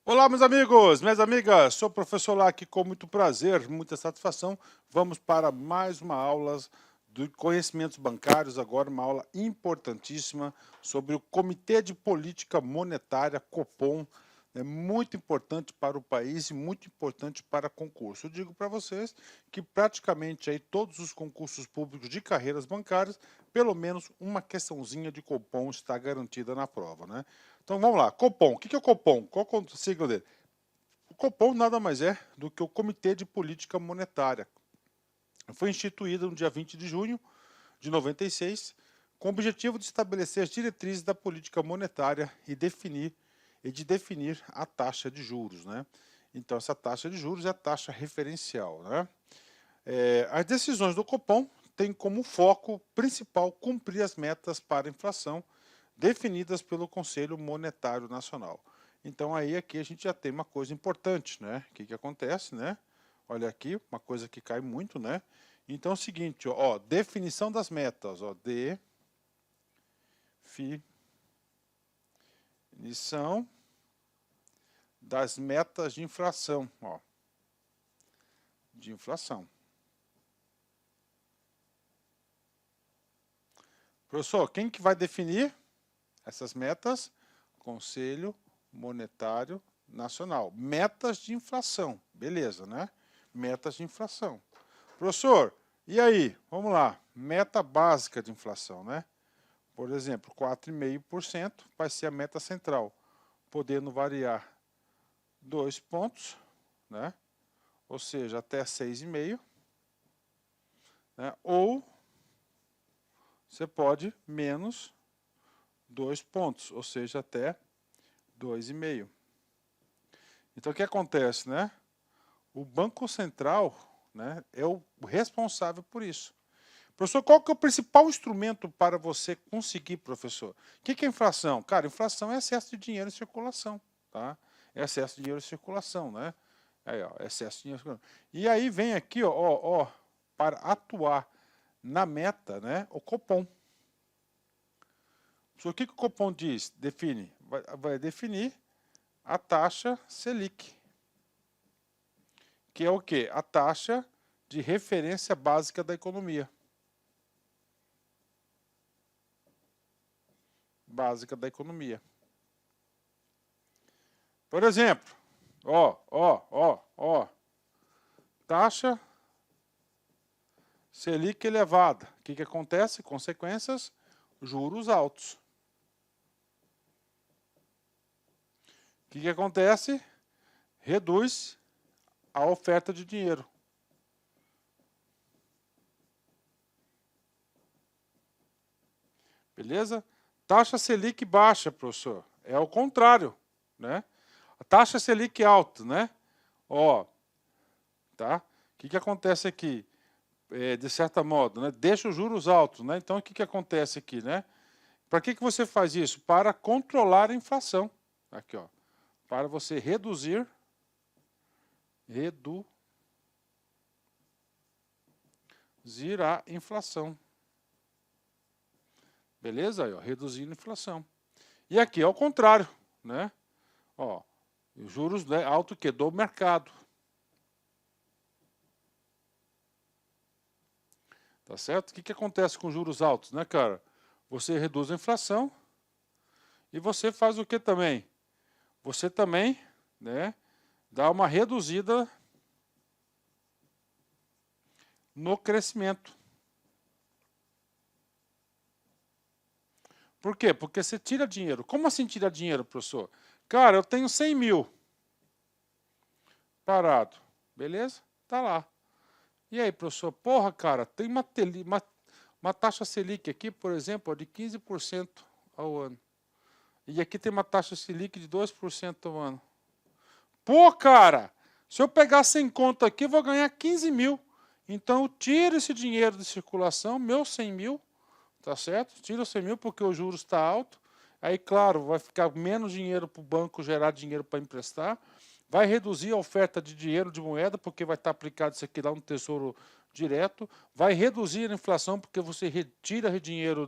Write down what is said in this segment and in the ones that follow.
Olá, meus amigos, minhas amigas, sou o professor Lac, com muito prazer, muita satisfação. Vamos para mais uma aula de conhecimentos bancários, agora uma aula importantíssima sobre o Comitê de Política Monetária, Copom. É muito importante para o país e muito importante para concurso. Eu digo para vocês que praticamente aí todos os concursos públicos de carreiras bancárias, pelo menos uma questãozinha de Copom está garantida na prova, né? Então vamos lá, Copom. O que é o Copom? Qual é a sigla dele? O Copom nada mais é do que o Comitê de Política Monetária. Foi instituído no dia 20 de junho de 96, com o objetivo de estabelecer as diretrizes da política monetária e de definir a taxa de juros, né? Então essa taxa de juros é a taxa referencial, né? As decisões do Copom têm como foco principal cumprir as metas para a inflação definidas pelo Conselho Monetário Nacional. Então aí aqui a gente já tem uma coisa importante, né? O que acontece, né? Olha aqui, uma coisa que cai muito, né? Então é o seguinte, ó, definição das metas, ó, definição das metas de inflação, ó, de inflação. Professor, quem que vai definir essas metas? Conselho Monetário Nacional. Metas de inflação, beleza, né? Metas de inflação. Professor, e aí? Vamos lá. Meta básica de inflação, né? Por exemplo, 4,5% vai ser a meta central, podendo variar 2 pontos, né? Ou seja, até 6,5%, né? Ou você pode menos 2 pontos, ou seja, até 2,5%. Então, o que acontece, né? O Banco Central, né, é o responsável por isso. Professor, qual que é o principal instrumento para você conseguir, professor? O que é inflação? Cara, inflação é excesso de dinheiro em circulação, tá? É excesso de dinheiro em circulação, né? Aí, ó, excesso de dinheiro em circulação. E aí vem aqui, ó, para atuar na meta, né, o Copom. Professor, o que o Copom diz? Define. Vai definir a taxa Selic, que é o quê? A taxa de referência básica da economia. Básica da economia. Por exemplo, taxa Selic elevada. O que acontece? Consequências, juros altos. O que acontece? Reduz a oferta de dinheiro. Beleza? Taxa Selic baixa, professor. É o contrário, né? A taxa Selic alta, né? Ó, tá? O que acontece aqui? De certa modo, né? Deixa os juros altos, né? Então, o que acontece aqui, né? Para que você faz isso? Para controlar a inflação. Aqui, ó. Para você reduzir a inflação. Beleza? Aí, ó, reduzindo a inflação. E aqui é o contrário, né? Ó, os juros, né, alto que do mercado. Tá certo? O que acontece com juros altos, né, cara? Você reduz a inflação e você faz o que também? Você também, né, dá uma reduzida no crescimento. Por quê? Porque você tira dinheiro. Como assim tira dinheiro, professor? Cara, eu tenho 100 mil parado. Beleza? Tá lá. E aí, professor? Porra, cara, tem uma taxa Selic aqui, por exemplo, de 15% ao ano. E aqui tem uma taxa Selic de 2% ao ano. Pô, cara, se eu pegar 100 conto aqui, eu vou ganhar 15 mil. Então, eu tiro esse dinheiro de circulação, meus 100 mil, tá certo? Tira os 100 mil porque o juros está alto. Aí, claro, vai ficar menos dinheiro para o banco gerar dinheiro para emprestar. Vai reduzir a oferta de dinheiro de moeda, porque vai estar aplicado isso aqui lá no Tesouro Direto. Vai reduzir a inflação, porque você retira dinheiro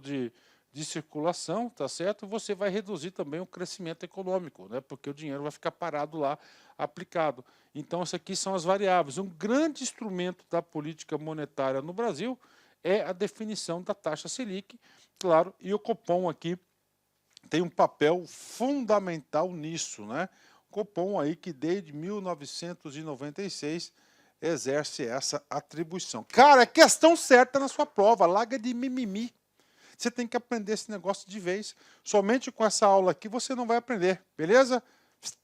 de circulação, tá certo? Você vai reduzir também o crescimento econômico, né? Porque o dinheiro vai ficar parado lá, aplicado. Então, essas aqui são as variáveis. Um grande instrumento da política monetária no Brasil é a definição da taxa Selic, claro, e o Copom aqui tem um papel fundamental nisso, né? Copom aí que desde 1996 exerce essa atribuição. Cara, é questão certa na sua prova, larga de mimimi. Você tem que aprender esse negócio de vez. Somente com essa aula aqui você não vai aprender, beleza?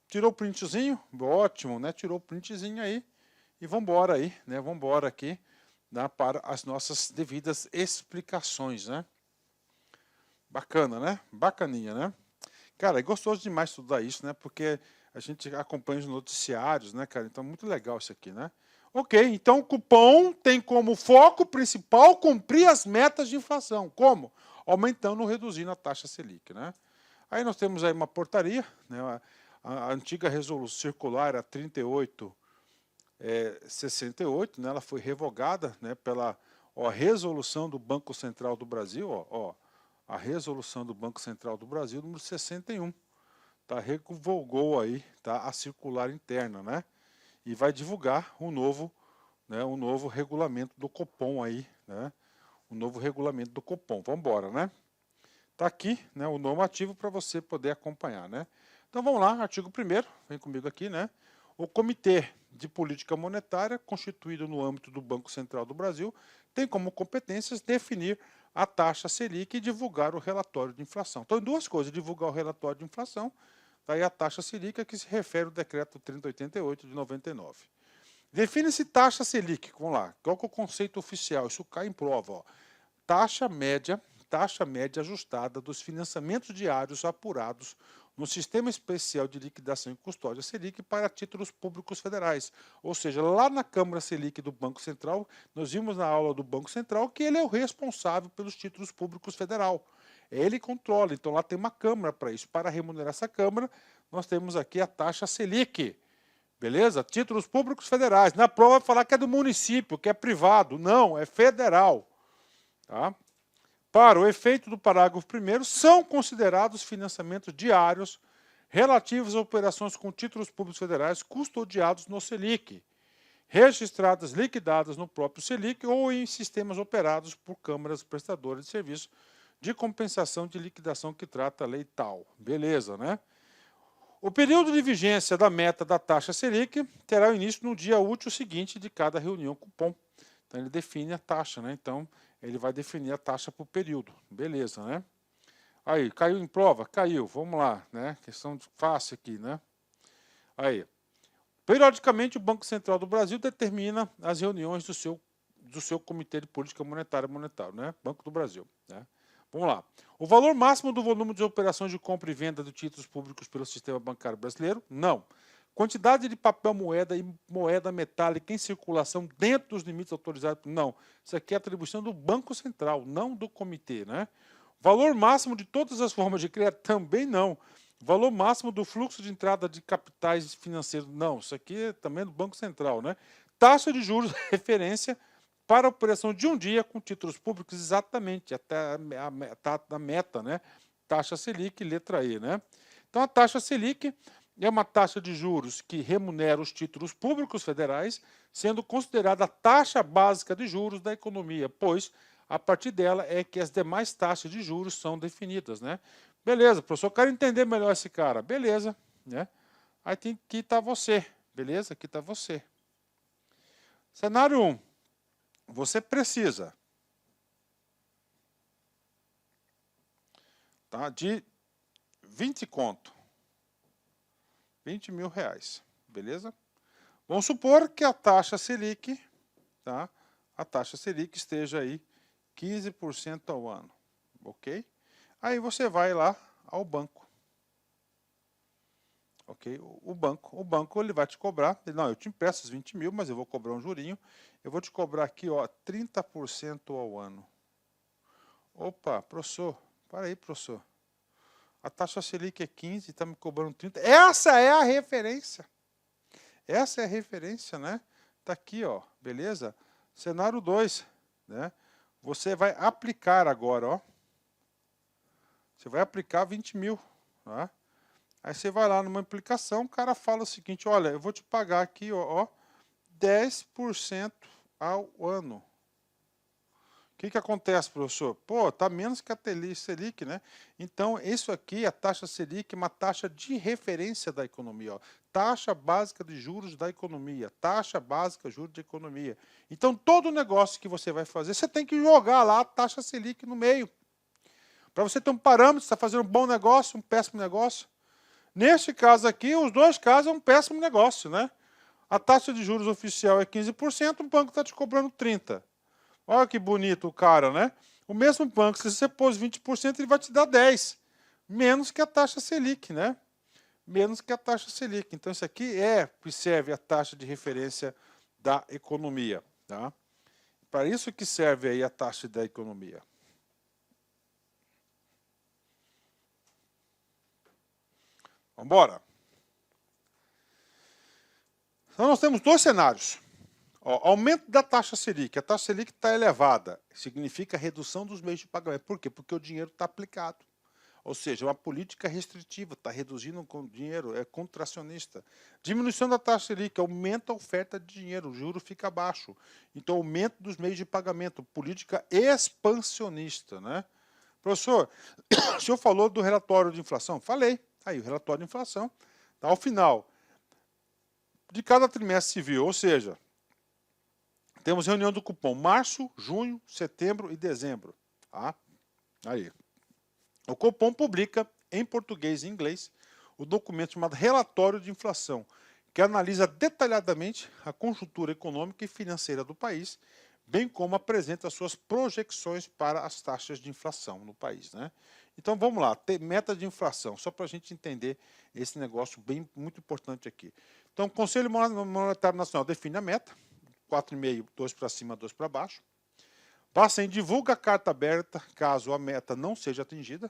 Tirou o printzinho? Ótimo, né? Tirou o printzinho aí. E vamos embora aí, né? Vamos embora aqui, né? Para as nossas devidas explicações, né? Bacana, né? Bacaninha, né? Cara, é gostoso demais estudar isso, né? Porque a gente acompanha os noticiários, né, cara? Então, muito legal isso aqui, né? Ok, então o cupom tem como foco principal cumprir as metas de inflação. Como? Aumentando ou reduzindo a taxa Selic, né? Aí nós temos aí uma portaria, né? A antiga resolução circular era 3868, né? Ela foi revogada, né, pela resolução do Banco Central do Brasil, a resolução do Banco Central do Brasil, número 61, tá? Revogou aí, tá? A circular interna, né? E vai divulgar um novo regulamento do Copom aí, né? O novo regulamento do Copom. Vamos embora, né? Tá aqui, né, o normativo para você poder acompanhar, né? Então vamos lá, artigo 1º, vem comigo aqui, né? O Comitê de Política Monetária, constituído no âmbito do Banco Central do Brasil, tem como competências definir a taxa Selic e divulgar o relatório de inflação. Então, duas coisas, divulgar o relatório de inflação, daí a taxa Selic, a que se refere ao decreto 3088 de 99. Define-se taxa Selic, vamos lá, qual que é o conceito oficial? Isso cai em prova, ó. Taxa média ajustada dos financiamentos diários apurados no Sistema Especial de Liquidação e Custódia Selic para títulos públicos federais. Ou seja, lá na Câmara Selic do Banco Central, nós vimos na aula do Banco Central que ele é o responsável pelos títulos públicos federal. Ele controla, então lá tem uma Câmara para isso. Para remunerar essa Câmara, nós temos aqui a taxa Selic. Beleza? Títulos públicos federais. Na prova vai falar que é do município, que é privado. Não, é federal. Tá? Para o efeito do parágrafo 1º, são considerados financiamentos diários relativos a operações com títulos públicos federais custodiados no Selic, registradas, liquidadas no próprio Selic ou em sistemas operados por câmaras prestadoras de serviço de compensação de liquidação que trata a lei tal. Beleza, né? O período de vigência da meta da taxa Selic terá início no dia útil seguinte de cada reunião cupom. Então, ele define a taxa, né? Então, ele vai definir a taxa por período. Beleza, né? Aí, caiu em prova? Caiu. Vamos lá, né? Questão fácil aqui, né? Aí. Periodicamente, o Banco Central do Brasil determina as reuniões do seu Comitê de Política Monetário, né? Banco do Brasil, né? Vamos lá. O valor máximo do volume de operações de compra e venda de títulos públicos pelo sistema bancário brasileiro? Não. Quantidade de papel moeda e moeda metálica em circulação dentro dos limites autorizados? Não. Isso aqui é atribuição do Banco Central, não do comitê, né? Valor máximo de todas as formas de crédito? Também não. Valor máximo do fluxo de entrada de capitais financeiros? Não. Isso aqui é também do Banco Central, né? Taxa de juros referência para a operação de um dia com títulos públicos, exatamente, até a meta, né? Taxa Selic, letra E, né? Então, a taxa Selic é uma taxa de juros que remunera os títulos públicos federais, sendo considerada a taxa básica de juros da economia, pois a partir dela é que as demais taxas de juros são definidas, né? Beleza, professor, eu quero entender melhor esse cara. Beleza, né? Aí tem que estar você, beleza? Aqui está você. Cenário 1. Você precisa, tá, de 20 conto. 20 mil reais, beleza? Vamos supor que a taxa Selic, tá? A taxa Selic esteja aí 15% ao ano, ok? Aí você vai lá ao banco, ok? O banco ele vai te cobrar, não, eu te empresto os 20 mil, mas eu vou cobrar um jurinho, eu vou te cobrar aqui, ó, 30% ao ano. Opa, professor, para aí, professor. A taxa Selic é 15, está me cobrando 30. Essa é a referência. Essa é a referência, né? Está aqui, ó, beleza? Cenário 2, né? Você vai aplicar agora, ó. Você vai aplicar 20 mil. Tá? Aí você vai lá numa aplicação, o cara fala o seguinte, olha, eu vou te pagar aqui, ó 10% ao ano. O que acontece, professor? Pô, tá menos que a Selic, né? Então, isso aqui, a taxa Selic, é uma taxa de referência da economia. Ó. Taxa básica de juros da economia. Taxa básica de juros de economia. Então, todo negócio que você vai fazer, você tem que jogar lá a taxa Selic no meio. Para você ter um parâmetro, você está fazendo um bom negócio, um péssimo negócio. Neste caso aqui, os dois casos é um péssimo negócio, né? A taxa de juros oficial é 15%, o banco está te cobrando 30%. Olha que bonito o cara, né? O mesmo banco, se você pôs 20%, ele vai te dar 10%. Menos que a taxa Selic, né? Menos que a taxa Selic. Então, isso aqui serve a taxa de referência da economia. Tá? Para isso que serve aí a taxa da economia. Vamos embora. Então, nós temos dois cenários. Ó, aumento da taxa Selic. A taxa Selic está elevada. Significa redução dos meios de pagamento. Por quê? Porque o dinheiro está aplicado. Ou seja, uma política restritiva, está reduzindo o dinheiro, é contracionista. Diminuição da taxa Selic, aumenta a oferta de dinheiro, o juro fica baixo. Então, aumento dos meios de pagamento, política expansionista. Né? Professor, o senhor falou do relatório de inflação? Falei. Aí, o relatório de inflação, tá ao final de cada trimestre civil, ou seja, temos reunião do cupom março, junho, setembro e dezembro. Tá? Aí. O Copom publica, em português e inglês, o documento chamado Relatório de Inflação, que analisa detalhadamente a conjuntura econômica e financeira do país, bem como apresenta suas projeções para as taxas de inflação no país. Né? Então vamos lá, meta de inflação, só para a gente entender esse negócio muito importante aqui. Então o Conselho Monetário Nacional define a meta, 4,5, 2 para cima, 2 para baixo. Bacen divulga a carta aberta caso a meta não seja atingida,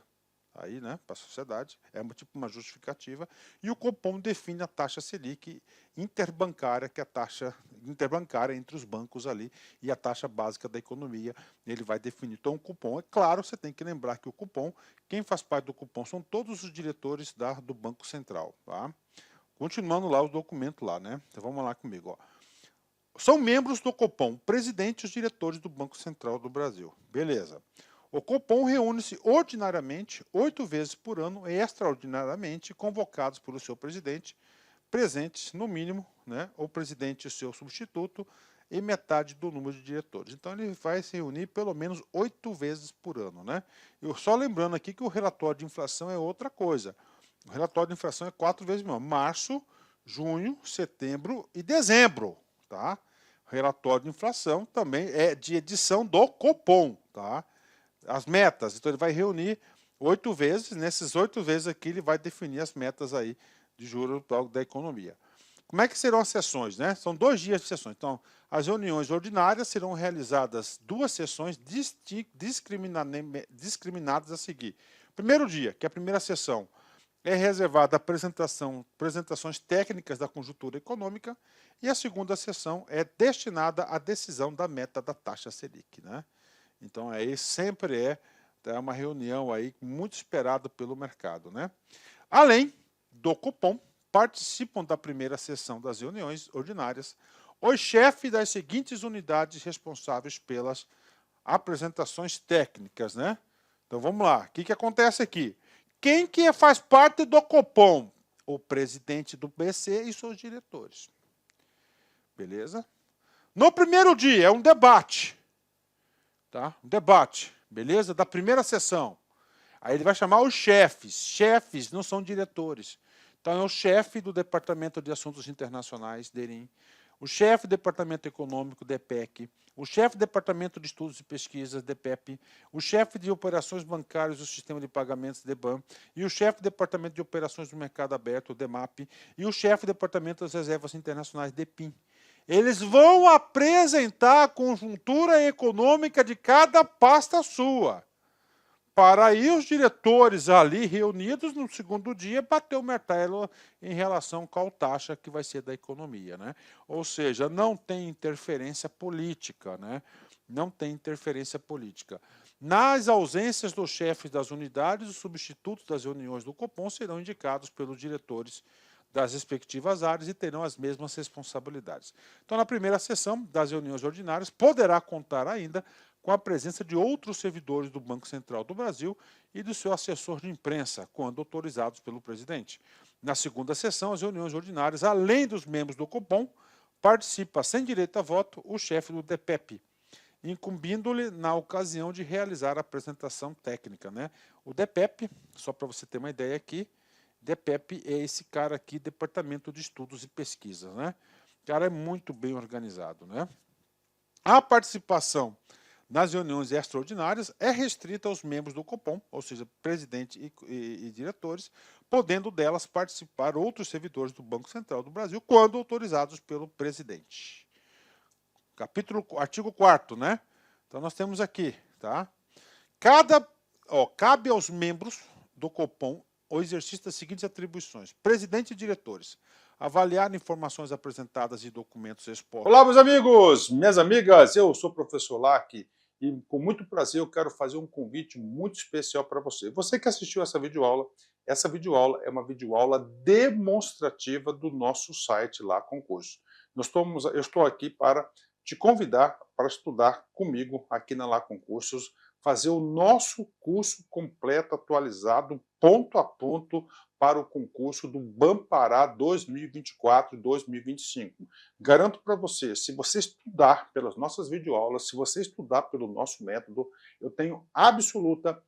aí, né, para a sociedade, é tipo uma justificativa, e o Copom define a taxa Selic interbancária, que é a taxa interbancária entre os bancos ali, e a taxa básica da economia, ele vai definir. Então o Copom, é claro, você tem que lembrar que o Copom, quem faz parte do Copom são todos os diretores do Banco Central. Tá? Continuando lá o documento lá, né? Então vamos lá comigo, ó. São membros do Copom, presidente e os diretores do Banco Central do Brasil. Beleza. O Copom reúne-se ordinariamente 8 vezes por ano e extraordinariamente convocados pelo seu presidente, presentes no mínimo, né, o presidente e o seu substituto e metade do número de diretores. Então ele vai se reunir pelo menos 8 vezes por ano. Né? Eu só lembrando aqui que o relatório de inflação é outra coisa. O relatório de inflação é 4 vezes mais. Março, junho, setembro e dezembro. Tá? Relatório de inflação também é de edição do Copom. Tá? As metas, então ele vai reunir 8 vezes, nesses 8 vezes aqui ele vai definir as metas aí de juros da economia. Como é que serão as sessões? Né? São 2 dias de sessões. Então, as reuniões ordinárias serão realizadas 2 sessões discriminadas a seguir. Primeiro dia, que é a primeira sessão, é reservada a apresentações técnicas da conjuntura econômica, e a segunda sessão é destinada à decisão da meta da taxa Selic. Né? Então, aí sempre é uma reunião aí muito esperada pelo mercado. Né? Além do Copom, participam da primeira sessão das reuniões ordinárias os chefes das seguintes unidades responsáveis pelas apresentações técnicas. Né? Então, vamos lá. O que acontece aqui? Quem que faz parte do Copom? O presidente do BC e seus diretores. Beleza? No primeiro dia, é um debate. Tá? Um debate, beleza? Da primeira sessão. Aí ele vai chamar os chefes. Chefes não são diretores. Então, é o chefe do Departamento de Assuntos Internacionais, DERIM, o chefe do Departamento Econômico, DEPEC, o chefe do Departamento de Estudos e Pesquisas, DEPEP, o chefe de Operações Bancárias do Sistema de Pagamentos, DEBAN, e o chefe do Departamento de Operações do Mercado Aberto, DEMAP, e o chefe do Departamento das Reservas Internacionais, DEPIN. Eles vão apresentar a conjuntura econômica de cada pasta sua. Para aí os diretores ali reunidos no segundo dia bater o martelo em relação com a taxa que vai ser da economia. Né? Ou seja, não tem interferência política. Né? não tem interferência política. Nas ausências dos chefes das unidades, os substitutos das reuniões do Copom serão indicados pelos diretores das respectivas áreas e terão as mesmas responsabilidades. Então, na primeira sessão das reuniões ordinárias, poderá contar ainda com a presença de outros servidores do Banco Central do Brasil e do seu assessor de imprensa, quando autorizados pelo presidente. Na segunda sessão, as reuniões ordinárias, além dos membros do Copom, participa sem direito a voto o chefe do DPEP, incumbindo-lhe na ocasião de realizar a apresentação técnica, né? O DPEP, só para você ter uma ideia aqui, DPEP é esse cara aqui, Departamento de Estudos e Pesquisas, né? O cara é muito bem organizado, né? A participação nas reuniões extraordinárias é restrita aos membros do Copom, ou seja, presidente e diretores, podendo delas participar outros servidores do Banco Central do Brasil, quando autorizados pelo presidente. Artigo 4º, né? Então nós temos aqui, tá? Cabe aos membros do Copom o exercício das seguintes atribuições. Presidente e diretores, avaliar informações apresentadas e documentos expostos. Olá, meus amigos, minhas amigas, eu sou o professor Lac e com muito prazer eu quero fazer um convite muito especial para você. Você que assistiu essa videoaula é uma videoaula demonstrativa do nosso site lá Concurso. Eu estou aqui para te convidar para estudar comigo aqui na Lá Concursos, fazer o nosso curso completo, atualizado, ponto a ponto, para o concurso do Bampará 2024 e 2025. Garanto para você, se você estudar pelas nossas videoaulas, se você estudar pelo nosso método, eu tenho absoluta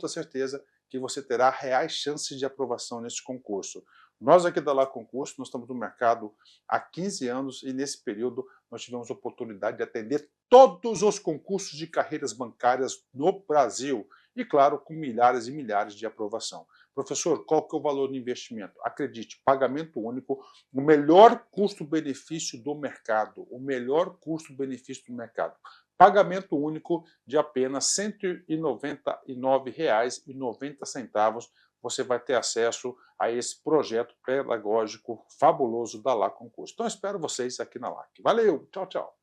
certeza que você terá reais chances de aprovação nesse concurso. Nós aqui da Lá Concurso, nós estamos no mercado há 15 anos e nesse período nós tivemos a oportunidade de atender todos os concursos de carreiras bancárias no Brasil e, claro, com milhares e milhares de aprovação. Professor, qual que é o valor do investimento? Acredite, pagamento único, o melhor custo-benefício do mercado, o melhor custo-benefício do mercado. Pagamento único de apenas R$ 199,90. Você vai ter acesso a esse projeto pedagógico fabuloso da Lá Concurso. Então, espero vocês aqui na LAC. Valeu, tchau, tchau.